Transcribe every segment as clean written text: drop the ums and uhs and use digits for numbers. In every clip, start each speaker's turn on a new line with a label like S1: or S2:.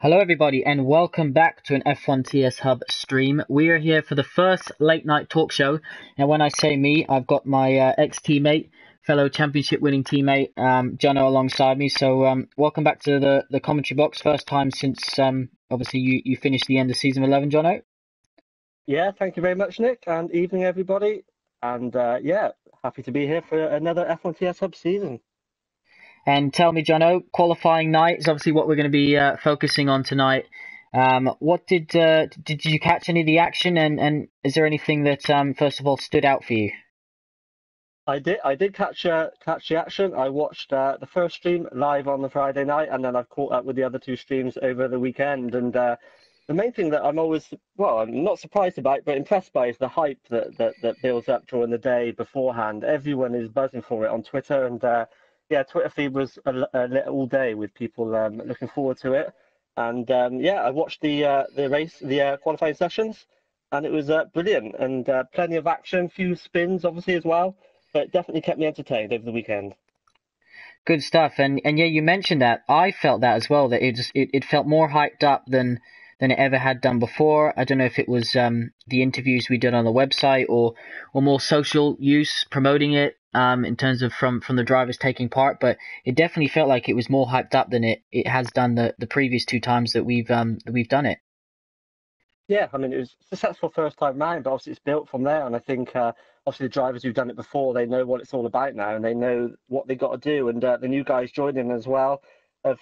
S1: Hello, everybody, and welcome back to an F1 TS Hub stream. We are here for the first late night talk show. And when I say me, I've got my ex-teammate, fellow championship winning teammate, Jono, alongside me. So welcome back to the commentary box. First time since obviously you finished the end of season 11, Jono.
S2: Yeah, thank you very much, Nick, and evening, everybody. And yeah, happy to be here for another F1 TS Hub season.
S1: And tell me, Jono, qualifying night is obviously what we're going to be focusing on tonight. What did you catch any of the action, and is there anything that first of all stood out for you?
S2: I did catch the action. I watched the first stream live on the Friday night, and then I've caught up with the other two streams over the weekend. And the main thing that I'm not surprised about, but impressed by, is the hype that builds up during the day beforehand. Everyone is buzzing for it on Twitter, and yeah, Twitter feed was lit all day with people looking forward to it. And yeah, I watched the qualifying sessions, and it was brilliant, and plenty of action, few spins obviously as well, but it definitely kept me entertained over the weekend.
S1: Good stuff. And yeah, you mentioned that. I felt that as well, that it felt more hyped up than it ever had done before. I don't know if it was the interviews we did on the website or more social use promoting it in terms of from the drivers taking part, but it definitely felt like it was more hyped up than it has done the previous two times that we've done it.
S2: Yeah, I mean, it was a successful first time round, but obviously it's built from there. And I think obviously the drivers who've done it before, they know what it's all about now, and they know what they got to do. And the new guys joining as well have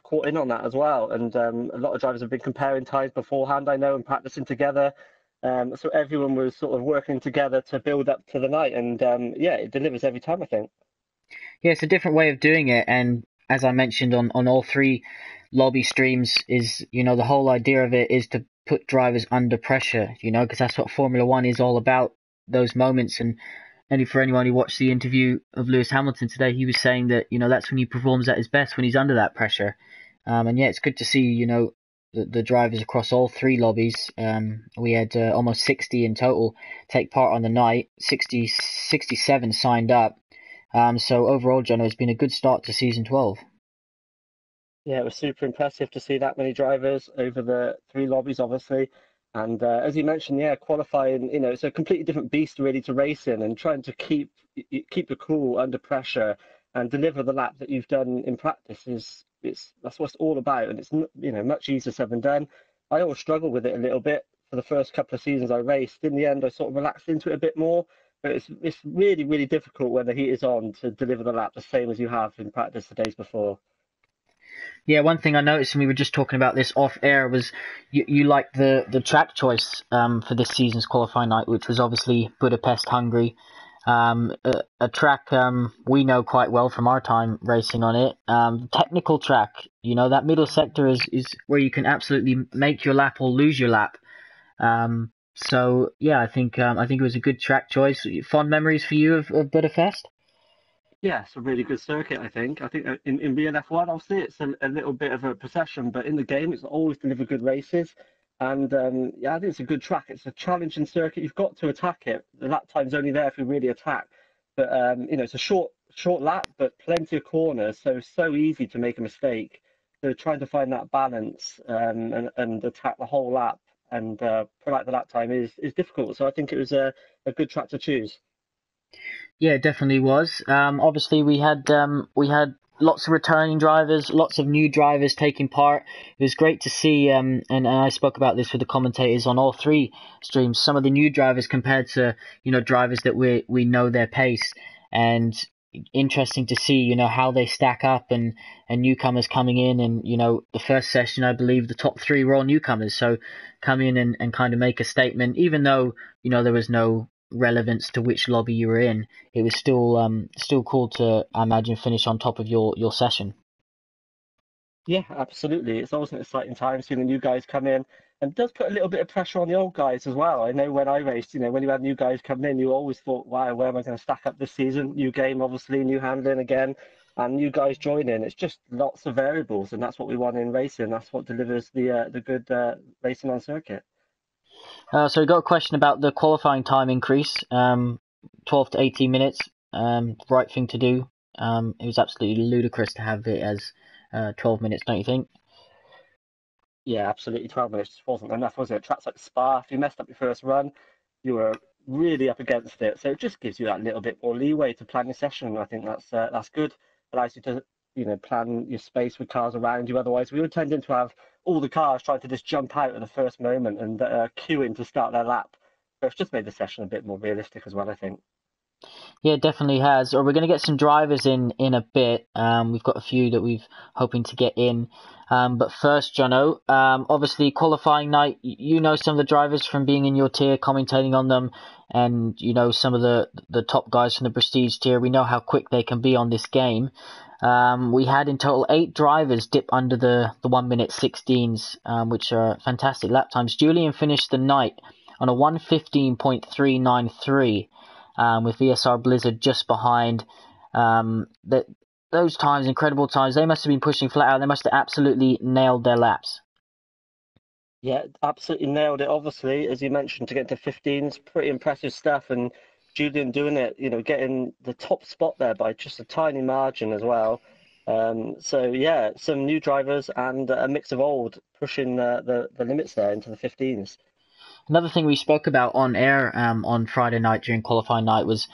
S2: caught in on that as well. And a lot of drivers have been comparing times beforehand, I know, and practicing together. So everyone was sort of working together to build up to the night, and yeah, it delivers every time, I think.
S1: Yeah, it's a different way of doing it, and as I mentioned on all three lobby streams, is the whole idea of it is to put drivers under pressure, because that's what Formula One is all about. Those moments, and for anyone who watched the interview of Lewis Hamilton today, he was saying that that's when he performs at his best, when he's under that pressure. And yeah, it's good to see the drivers across all three lobbies. We had almost 60 in total take part on the night. 67 signed up. So overall, John, it's been a good start to season 12.
S2: Yeah, it was super impressive to see that many drivers over the three lobbies, obviously. And as you mentioned, yeah, qualifying, it's a completely different beast really to racing, and trying to keep the cool under pressure and deliver the lap that you've done in practice that's what it's all about. And it's much easier said than done. I always struggled with it a little bit for the first couple of seasons I raced. In the end, I sort of relaxed into it a bit more. But it's really, really difficult when the heat is on to deliver the lap the same as you have in practice the days before.
S1: Yeah, one thing I noticed, and we were just talking about this off air, was you liked the track choice for this season's qualifying night, which was obviously Budapest, Hungary. A track we know quite well from our time racing on it. Technical track, that middle sector is where you can absolutely make your lap or lose your lap. So yeah, I think it was a good track choice. Fond memories for you of Budapest?
S2: Yeah, it's a really good circuit, I think. I think in real F1, obviously, it's a little bit of a procession, but in the game, it's always delivered good races. And yeah, I think it's a good track. It's a challenging circuit. You've got to attack it. The lap time's only there if you really attack. But it's a short lap, but plenty of corners, so easy to make a mistake. So trying to find that balance and attack the whole lap and pull out the lap time is difficult. So I think it was a good track to choose.
S1: Yeah, it definitely was. Obviously, we had lots of returning drivers, lots of new drivers taking part. It was great to see, and I spoke about this with the commentators on all three streams. Some of the new drivers compared to drivers that we know their pace, and interesting to see how they stack up, and newcomers coming in, and the first session I believe the top three were all newcomers, so come in and kind of make a statement, even though there was no relevance to which lobby you were in. It was still cool to, I imagine, finish on top of your session.
S2: Yeah, absolutely. It's always an exciting time seeing the new guys come in, and it does put a little bit of pressure on the old guys as well. I know when I raced, when you had new guys coming in, you always thought, wow, where am I going to stack up this season? New game, obviously, new handling again, and new guys joining. It's just lots of variables, and that's what we want in racing. That's what delivers the good racing on circuit.
S1: So we got a question about the qualifying time increase, 12 to 18 minutes, right thing to do. It was absolutely ludicrous to have it as 12 minutes, don't you think?
S2: Yeah, absolutely. 12 minutes just wasn't enough, was it? Tracks like Spa, if you messed up your first run, you were really up against it. So it just gives you that little bit more leeway to plan your session. And I think that's good. Allows you to, plan your space with cars around you. Otherwise, we would tend to have all the cars trying to just jump out at the first moment and queuing to start their lap. So it's just made the session a bit more realistic as well, I think.
S1: Yeah, it definitely has. Or we're going to get some drivers in a bit. We've got a few that we've hoping to get in. But first, Jono, obviously qualifying night. You know some of the drivers from being in your tier, commentating on them, and you know some of the top guys from the prestige tier. We know how quick they can be on this game. We had in total 8 drivers dip under the 1 minute 16s, which are fantastic lap times. Julian finished the night on a 1:15.393. With VSR Blizzard just behind. Those times, incredible times, they must have been pushing flat out. They must have absolutely nailed their laps.
S2: Yeah, absolutely nailed it. Obviously, as you mentioned, to get to 15s, pretty impressive stuff. And Julian doing it, getting the top spot there by just a tiny margin as well. So yeah, some new drivers and a mix of old pushing the limits there into the 15s.
S1: Another thing we spoke about on air on Friday night during qualifying night was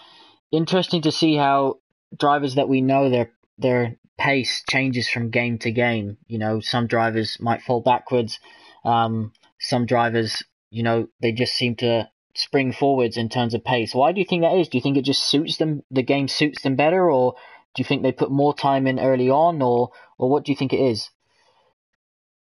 S1: interesting to see how drivers that we know their pace changes from game to game. You know, some drivers might fall backwards. Some drivers, they just seem to spring forwards in terms of pace. Why do you think that is? Do you think it just suits them? The game suits them better, or do you think they put more time in early on, or what do you think it is?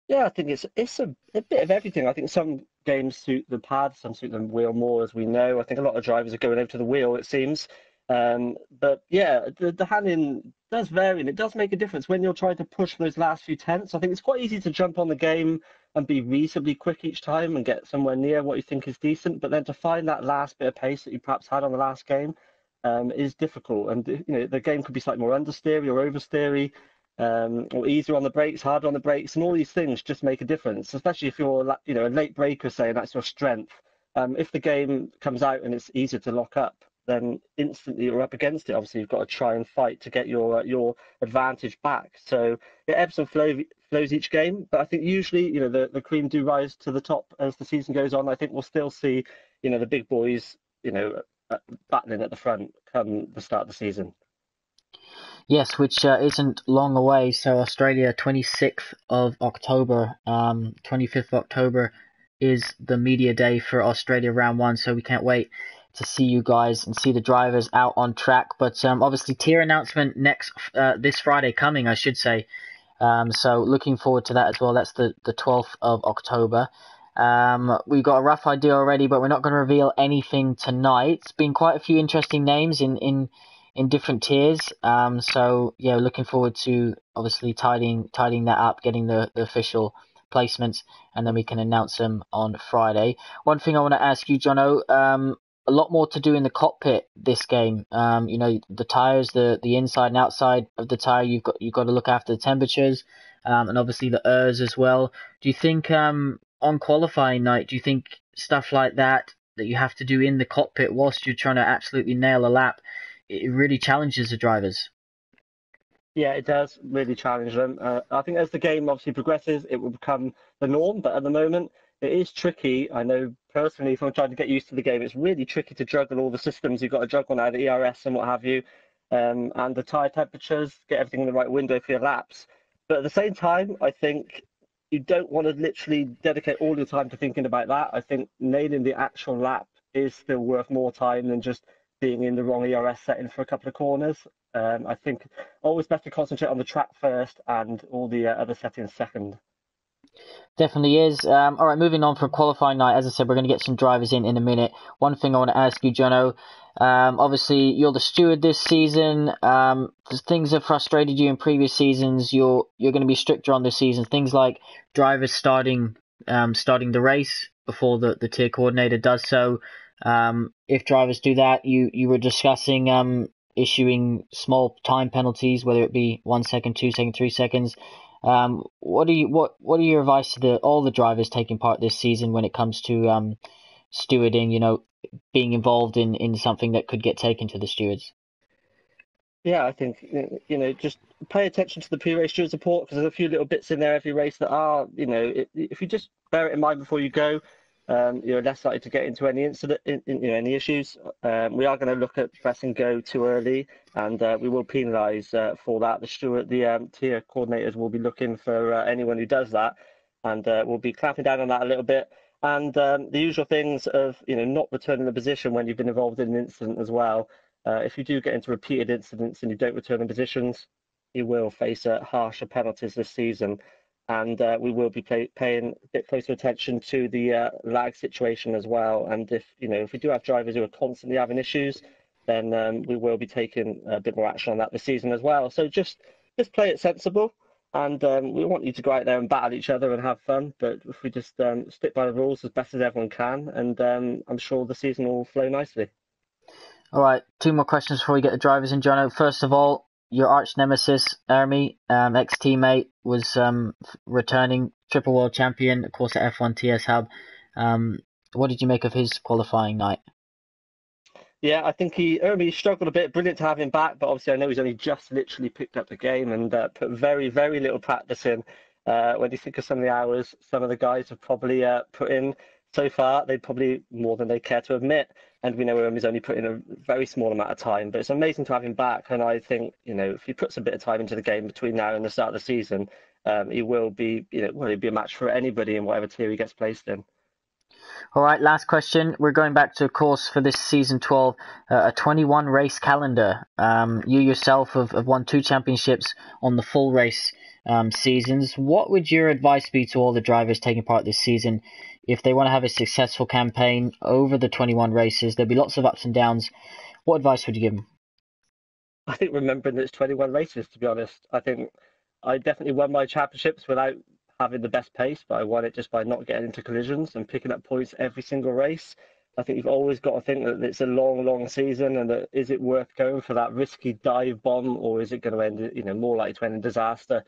S2: Yeah, I think it's a bit of everything. I think some games suit the pad, some suit the wheel more, as we know. I think a lot of drivers are going over to the wheel, it seems. But yeah, the handling does vary, and it does make a difference when you're trying to push those last few tenths. I think it's quite easy to jump on the game and be reasonably quick each time and get somewhere near what you think is decent, but then to find that last bit of pace that you perhaps had on the last game is difficult. And the game could be slightly more understeery or oversteery, or easier on the brakes, harder on the brakes, and all these things just make a difference, especially if you're, a late breaker, say, and that's your strength. If the game comes out and it's easier to lock up, then instantly you're up against it. Obviously, you've got to try and fight to get your advantage back. So it ebbs and flows each game, but I think usually, the cream do rise to the top as the season goes on. I think we'll still see, the big boys, battling at the front come the start of the season.
S1: Yes, which isn't long away. So Australia, 26th of October, 25th of October is the media day for Australia round one. So we can't wait to see you guys and see the drivers out on track. But obviously, tier announcement this Friday coming, I should say. So looking forward to that as well. That's the 12th of October. We've got a rough idea already, but we're not going to reveal anything tonight. It's been quite a few interesting names in different tiers. So yeah, looking forward to obviously tidying that up, getting the official placements, and then we can announce them on Friday. One thing I want to ask you, Jono, a lot more to do in the cockpit this game. The tires, the inside and outside of the tire, you've got to look after the temperatures, and obviously the ERS as well. Do you think on qualifying night, do you think stuff like that you have to do in the cockpit whilst you're trying to absolutely nail a lap, it really challenges the drivers?
S2: Yeah, it does really challenge them. I think as the game obviously progresses, it will become the norm. But at the moment, it is tricky. I know personally, if I'm trying to get used to the game, it's really tricky to juggle all the systems you've got to juggle now, the ERS and what have you, and the tire temperatures, get everything in the right window for your laps. But at the same time, I think you don't want to literally dedicate all your time to thinking about that. I think nailing the actual lap is still worth more time than just being in the wrong ERS setting for a couple of corners. I think always best to concentrate on the track first and all the other settings second.
S1: Definitely is. All right, moving on from qualifying night. As I said, we're going to get some drivers in a minute. One thing I want to ask you, Jono. Obviously, you're the steward this season. Things have frustrated you in previous seasons. You're going to be stricter on this season. Things like drivers starting the race before the tier coordinator does so. If drivers do that, you were discussing issuing small time penalties, whether it be 1 second, 2 seconds, 3 seconds. What are your advice to all the drivers taking part this season when it comes to stewarding? Being involved in something that could get taken to the stewards.
S2: Yeah, I think just pay attention to the pre-race drill support because there's a few little bits in there every race that are, if you just bear it in mind before you go, you're less likely to get into any incident, any issues. We are going to look at press and go too early, and we will penalise for that. The tier coordinators will be looking for anyone who does that, and we'll be clamping down on that a little bit. And the usual things of, not returning the position when you've been involved in an incident as well. If you do get into repeated incidents and you don't return in positions, you will face harsher penalties this season. And we will be paying a bit closer attention to the lag situation as well. And if we do have drivers who are constantly having issues, then we will be taking a bit more action on that this season as well. So just play it sensible. And we want you to go out there and battle each other and have fun. But if we just stick by the rules as best as everyone can, and I'm sure the season will flow nicely.
S1: All right, two more questions before we get the drivers in, Jono. First of all, your arch nemesis, Ermi, ex-teammate, was returning triple world champion, of course, at F1 TS Hub. What did you make of his qualifying night?
S2: Yeah, I think Ermi struggled a bit. Brilliant to have him back, but obviously I know he's only just literally picked up the game and put very, very little practice in. When you think of some of the hours some of the guys have probably put in so far, they probably more than they care to admit. And we know Ermi's only put in a very small amount of time, but it's amazing to have him back. And I think, if he puts a bit of time into the game between now and the start of the season, he will be, he'll be a match for anybody in whatever tier he gets placed in.
S1: All right, last question. We're going back to, of course, for this season 12, a 21 race calendar. You yourself have won 2 championships on the full race seasons. What would your advice be to all the drivers taking part this season if they want to have a successful campaign over the 21 races? There'll be lots of ups and downs. What advice would you give them?
S2: I think remembering that it's 21 races, to be honest. I think I definitely won my championships without having the best pace, but I won it just by not getting into collisions and picking up points every single race. I think you've always got to think that it's a long, long season, and that is it worth going for that risky dive bomb, or is it going to end, more likely to end in disaster?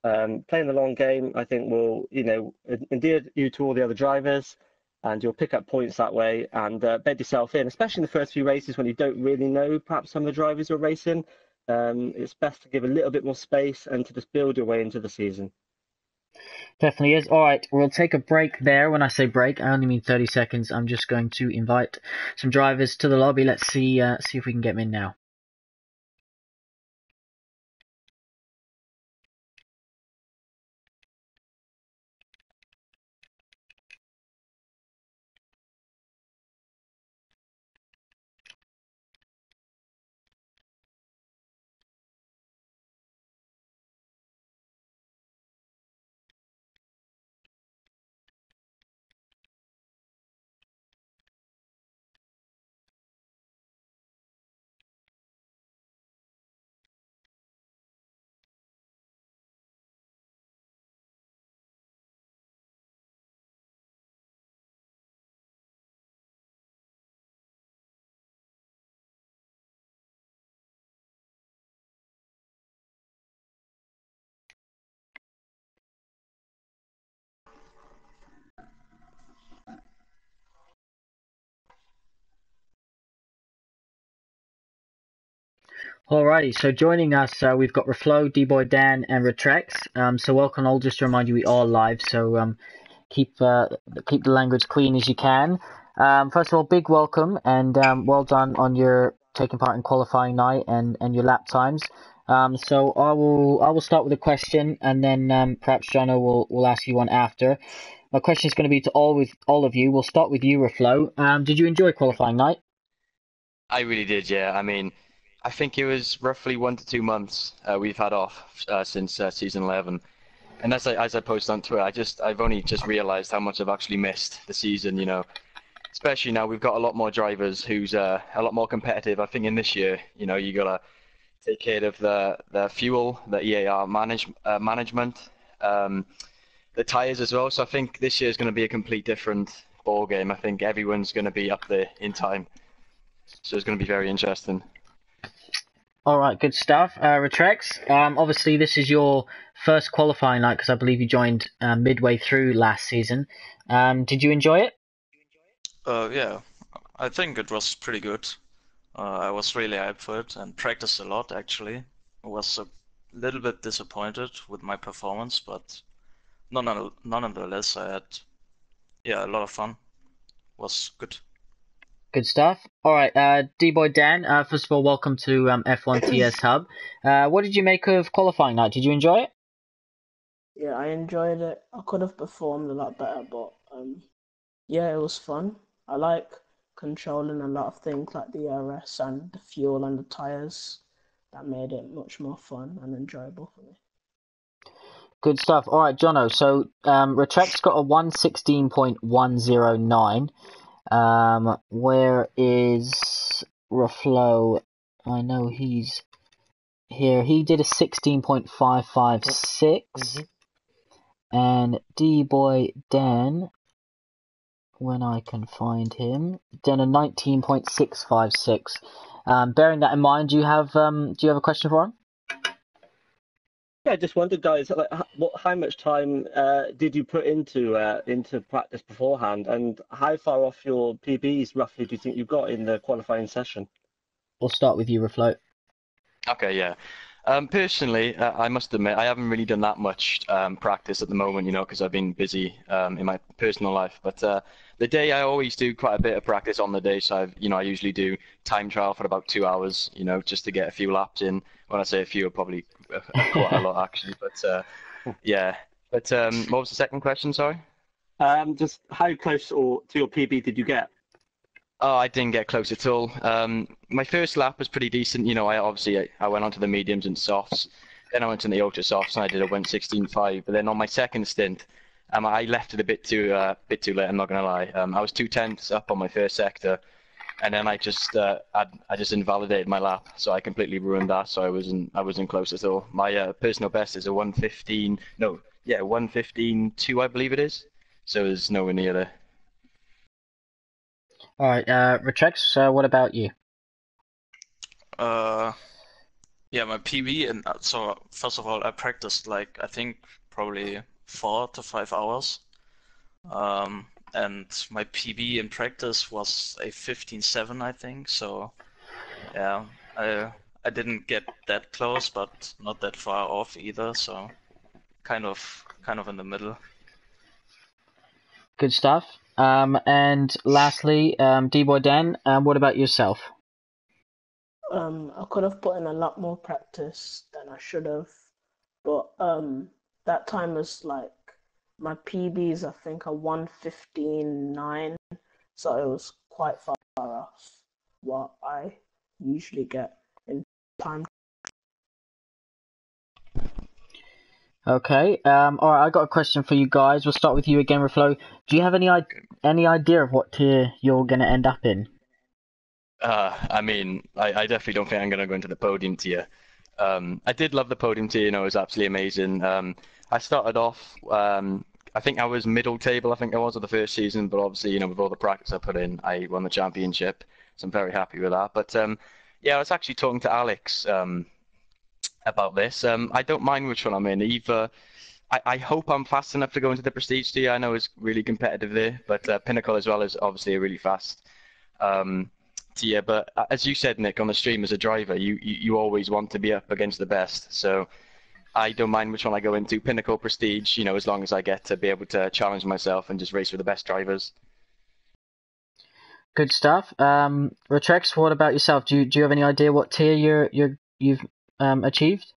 S2: Playing the long game, I think, will, endear you to all the other drivers, and you'll pick up points that way and bed yourself in, especially in the first few races when you don't really know perhaps some of the drivers you're racing. It's best to give a little bit more space and to just build your way into the season.
S1: Definitely is. All right, we'll take a break there. When I say break, I only mean 30 seconds. I'm just going to invite some drivers to the lobby. Let's see if we can get them in now. Alrighty, so joining us, we've got Reflow, D-Boy Dan, and Retrex. So welcome all. Just to remind you, we are live, so keep the language clean as you can. First of all, big welcome and well done on your taking part in qualifying night and your lap times. So I will start with a question, and then perhaps Jono will ask you one after. My question is going to be to all of you. We'll start with you, Reflow. Did you enjoy qualifying night?
S3: I really did, yeah. I mean, I think it was roughly 1 to 2 months we've had off since season 11. And as I posted on Twitter, I've only just realized how much I've actually missed the season, Especially now we've got a lot more drivers who's a lot more competitive. I think in this year, you gotta take care of the fuel, the EAR management, the tires as well. So I think this year is going to be a complete different ball game. I think everyone's going to be up there in time. So it's going to be very interesting.
S1: All right, good stuff. Retrex, obviously this is your first qualifying night because I believe you joined midway through last season. Did you enjoy it?
S4: Yeah, I think it was pretty good. I was really hyped for it and practiced a lot actually. I was a little bit disappointed with my performance, but nonetheless, I had a lot of fun. Was good.
S1: Good stuff. All right, D-Boy Dan, first of all, welcome to F1 TS Hub. What did you make of qualifying night? Did you enjoy it?
S5: Yeah, I enjoyed it. I could have performed a lot better, but yeah, it was fun. I like controlling a lot of things like the ERS and the fuel and the tires. That made it much more fun and enjoyable for me.
S1: Good stuff. All right, Jono. So Retrex's got a 116.109. Where is Raflo? I know he's here. He did a 16.556. And D-Boy Dan, when I can find him, done a 19.656. Bearing that in mind, do you have a question for him?
S2: Yeah, I just wondered, guys, like, how much time did you put into practice beforehand, and how far off your PBs roughly do you think you got in the qualifying session?
S1: We'll start with you, Refloat.
S3: Okay, yeah. Personally, I must admit, I haven't really done that much practice at the moment, because I've been busy in my personal life. But the day I always do quite a bit of practice on the day, so I usually do time trial for about 2 hours, just to get a few laps in. When I say a few, probably quite a lot actually. But yeah. But what was the second question? Sorry.
S2: Just how close to your PB did you get?
S3: Oh, I didn't get close at all. My first lap was pretty decent. I went onto the mediums and softs. Then I went to the ultra softs and I did a 116.5. But then on my second stint, I left it a bit too late. I'm not gonna lie. I was 2/10 up on my first sector, and then I just invalidated my lap, so I completely ruined that. So I wasn't close at all. My personal best is a 115. No, yeah, 115.2, I believe it is. So it's nowhere near there.
S1: All right, Retrex, what about you?
S4: My PB, and so first of all, I practiced like I think probably 4 to 5 hours. And my PB in practice was a 15.7, I think. So yeah, I didn't get that close, but not that far off either. So kind of in the middle.
S1: Good stuff. And lastly, D-Boy Dan, what about yourself?
S5: I could have put in a lot more practice than I should have, but that time was like my PBs I think are 115.9, so it was quite far off what I usually get in time.
S1: Okay. All right, I got a question for you guys. We'll start with you again, Reflo. Do you have any idea of what tier you're gonna end up in?
S3: I definitely don't think I'm going to go into the podium tier. I did love the podium tier, it was absolutely amazing. I started off, I think I was middle table, I think I was of the first season, but obviously, with all the practice I put in, I won the championship, so I'm very happy with that. But yeah, I was actually talking to Alex about this. I don't mind which one I'm in. Either I hope I'm fast enough to go into the prestige tier. I know it's really competitive there, but Pinnacle as well is obviously a really fast tier. But as you said, Nick, on the stream as a driver, you always want to be up against the best. So I don't mind which one I go into, Pinnacle, Prestige, as long as I get to be able to challenge myself and just race with the best drivers.
S1: Good stuff. Retrex, what about yourself? Do you have any idea what tier you've achieved?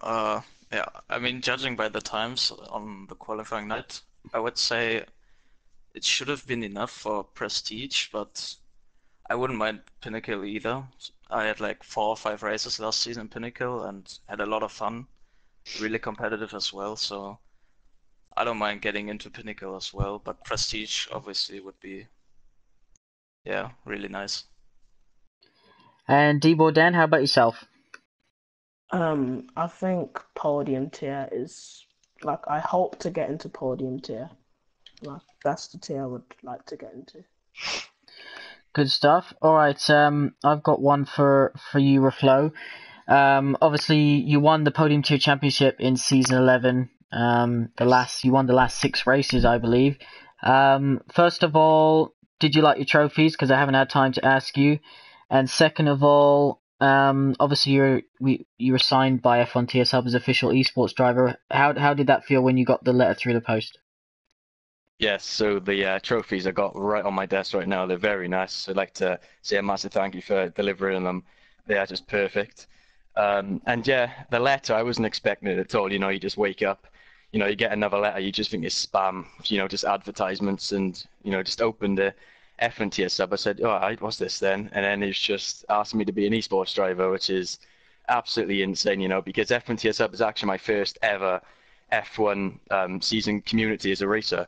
S4: Yeah, I mean, judging by the times on the qualifying night, I would say it should have been enough for Prestige, but I wouldn't mind Pinnacle either. I had like 4 or 5 races last season in Pinnacle and had a lot of fun. Really competitive as well, so I don't mind getting into Pinnacle as well, but Prestige obviously would be, yeah, really nice.
S1: And D-Boy Dan, how about yourself?
S5: I think podium tier is like I hope to get into podium tier. Like that's the tier I would like to get into.
S1: Good stuff. All right, I've got one for you, Reflo. Obviously you won the podium tier championship in season 11. You won the last 6 races, I believe. First of all, did you like your trophies? Because I haven't had time to ask you. And second of all, obviously you were signed by F1 Hub as official esports driver. How did that feel when you got the letter through the post?
S3: Yes, so the trophies I got right on my desk right now, they're very nice. I'd like to say a massive thank you for delivering them. They are just perfect. And yeah, the letter, I wasn't expecting it at all. You know, you just wake up, you know, you get another letter, you just think it's spam, you know, just advertisements, and, you know, just opened the F1 sub. I said, oh, what's this then? And then it's just asking me to be an esports driver, which is absolutely insane, you know, because F1 sub is actually my first ever F1 season community as a racer.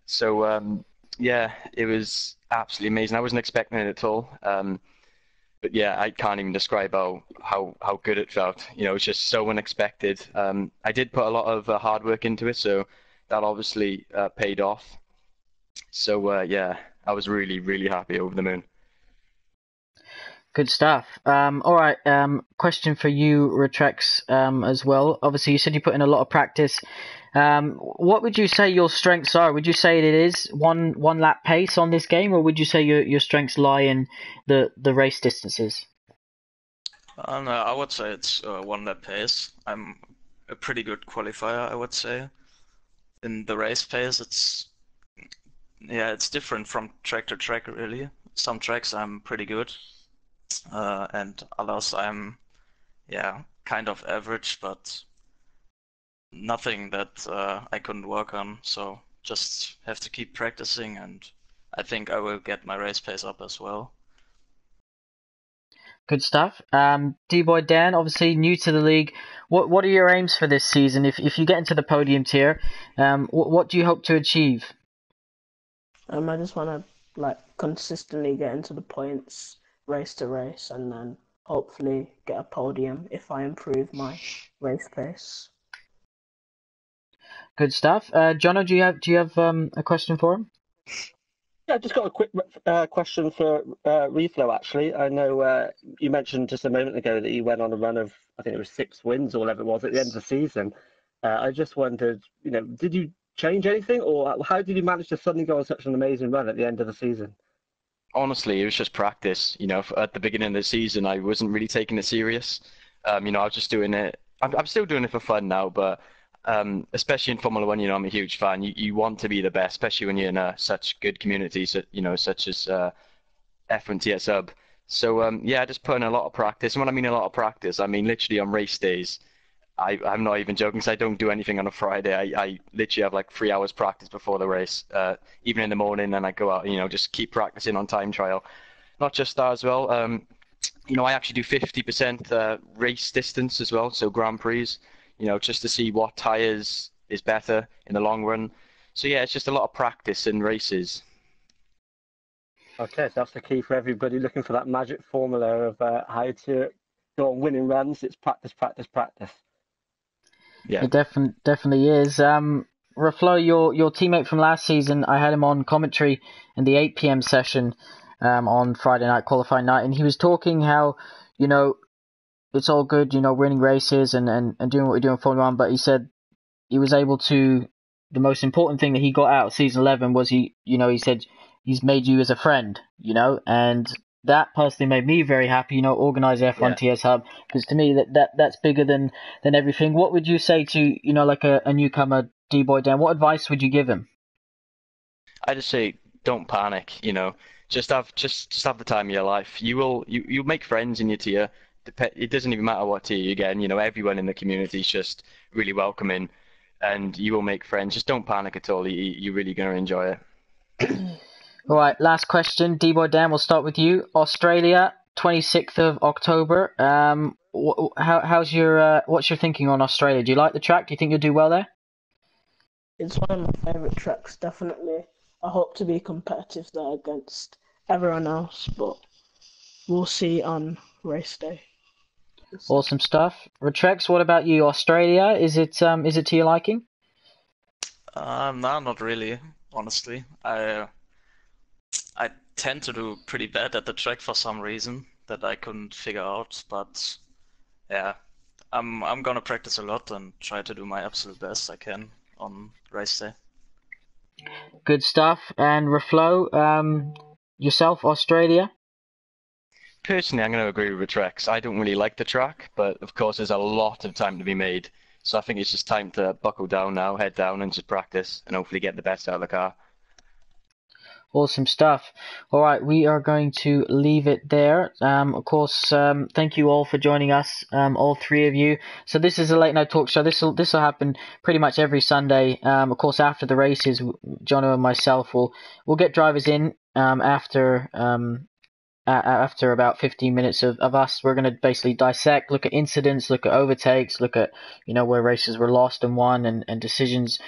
S3: So yeah, it was absolutely amazing. I wasn't expecting it at all. But yeah, I can't even describe how good it felt. You know, it's just so unexpected. I did put a lot of hard work into it, so that obviously paid off. So yeah, I was really, really happy, over the moon.
S1: Good stuff. All right. Question for you, Retrex, as well. Obviously, you said you put in a lot of practice. What would you say your strengths are? Would you say it is one lap pace on this game, or would you say your strengths lie in the race distances?
S4: No, I would say it's one lap pace. I'm a pretty good qualifier, I would say. In the race pace, it's different from track to track, really. Some tracks I'm pretty good, and others I'm, kind of average, but nothing that I couldn't work on. So just have to keep practicing, and I think I will get my race pace up as well.
S1: Good stuff. D-Boy Dan, obviously new to the league. What are your aims for this season? If you get into the podium tier, what do you hope to achieve?
S5: I just want to consistently get into the points race to race, and then hopefully get a podium if I improve my race pace.
S1: Good stuff. Jono, do you have a question for him?
S2: Yeah, I just got a quick question for Reflow, actually. I know you mentioned just a moment ago that you went on a run of, I think it was 6 wins or whatever it was at the end of the season. I just wondered, you know, did you change anything, or how did you manage to suddenly go on such an amazing run at the end of the season?
S3: Honestly, it was just practice. You know, at the beginning of the season, I wasn't really taking it serious. You know, I was just doing it. I'm still doing it for fun now, but especially in Formula One, you know, I'm a huge fan. You want to be the best, especially when you're in such good communities, you know, such as F1 sub. So yeah, I just put in a lot of practice. And when I mean a lot of practice, I mean literally on race days. I'm not even joking, because I don't do anything on a Friday. I literally have like 3 hours practice before the race, even in the morning, and I go out, you know, just keep practicing on time trial. Not just that as well. You know, I actually do 50% race distance as well, so Grand Prix, you know, just to see what tires is better in the long run. So yeah, it's just a lot of practice in races.
S2: Okay, so that's the key for everybody looking for that magic formula of how to go on winning runs. It's practice, practice, practice.
S3: Yeah.
S1: It definitely is. Reflo, your teammate from last season, I had him on commentary in the 8 p.m. session on Friday night, qualifying night, and he was talking how, you know, it's all good, you know, winning races and doing what we do in Formula 1, but he said he was able to, the most important thing that he got out of season 11 was he said he's made you as a friend, you know, and that personally made me very happy, you know, organizer F1 TS Hub, because to me that's bigger than everything. What would you say to, you know, like a newcomer, D-Boy Dan? What advice would you give him?
S3: I just say don't panic, you know. Just have the time of your life. You'll make friends in your tier. It doesn't even matter what tier you get in, you know, everyone in the community is just really welcoming, and you will make friends. Just don't panic at all. You're really going to enjoy it.
S1: All right, last question. D-Boy Dan, we'll start with you. Australia, 26th of October. What's your thinking on Australia? Do you like the track? Do you think you'll do well there?
S5: It's one of my favourite tracks, definitely. I hope to be competitive there against everyone else, but we'll see on race day.
S1: Awesome stuff. Retrex, what about you? Australia, is it to your liking?
S4: No, not really, honestly. I tend to do pretty bad at the track for some reason that I couldn't figure out, but yeah, I'm gonna practice a lot and try to do my absolute best I can on race day.
S1: Good stuff. And Reflo, yourself, Australia?
S3: Personally, I'm going to agree with Trex. I don't really like the track, but of course, there's a lot of time to be made. So I think it's just time to buckle down now, head down, and just practice, and hopefully get the best out of the car.
S1: Awesome stuff. All right, we are going to leave it there. Of course, thank you all for joining us, all three of you. So this is a late night talk show. This will happen pretty much every Sunday. Of course, after the races, Jono and myself will get drivers in after about 15 minutes of us. We're going to basically dissect, look at incidents, look at overtakes, look at where races were lost and won, and decisions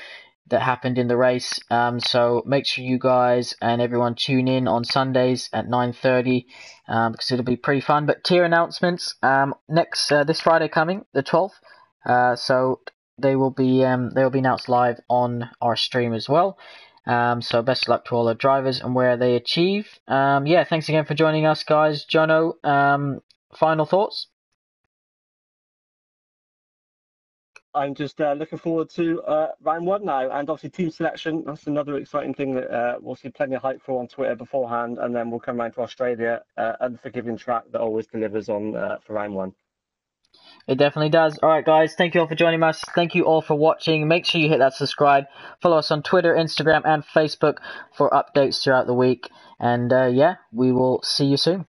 S1: that happened in the race. So make sure you guys and everyone tune in on Sundays at 9:30 because it'll be pretty fun. But tier announcements next this Friday coming, the 12th. So they will be announced live on our stream as well. So best of luck to all our drivers and where they achieve. Thanks again for joining us, guys. Jono, final thoughts?
S2: I'm just looking forward to round one now, and obviously team selection. That's another exciting thing that we'll see plenty of hype for on Twitter beforehand, and then we'll come round to Australia, unforgiving track that always delivers on for round one.
S1: It definitely does. All right, guys. Thank you all for joining us. Thank you all for watching. Make sure you hit that subscribe. Follow us on Twitter, Instagram, and Facebook for updates throughout the week. And we will see you soon.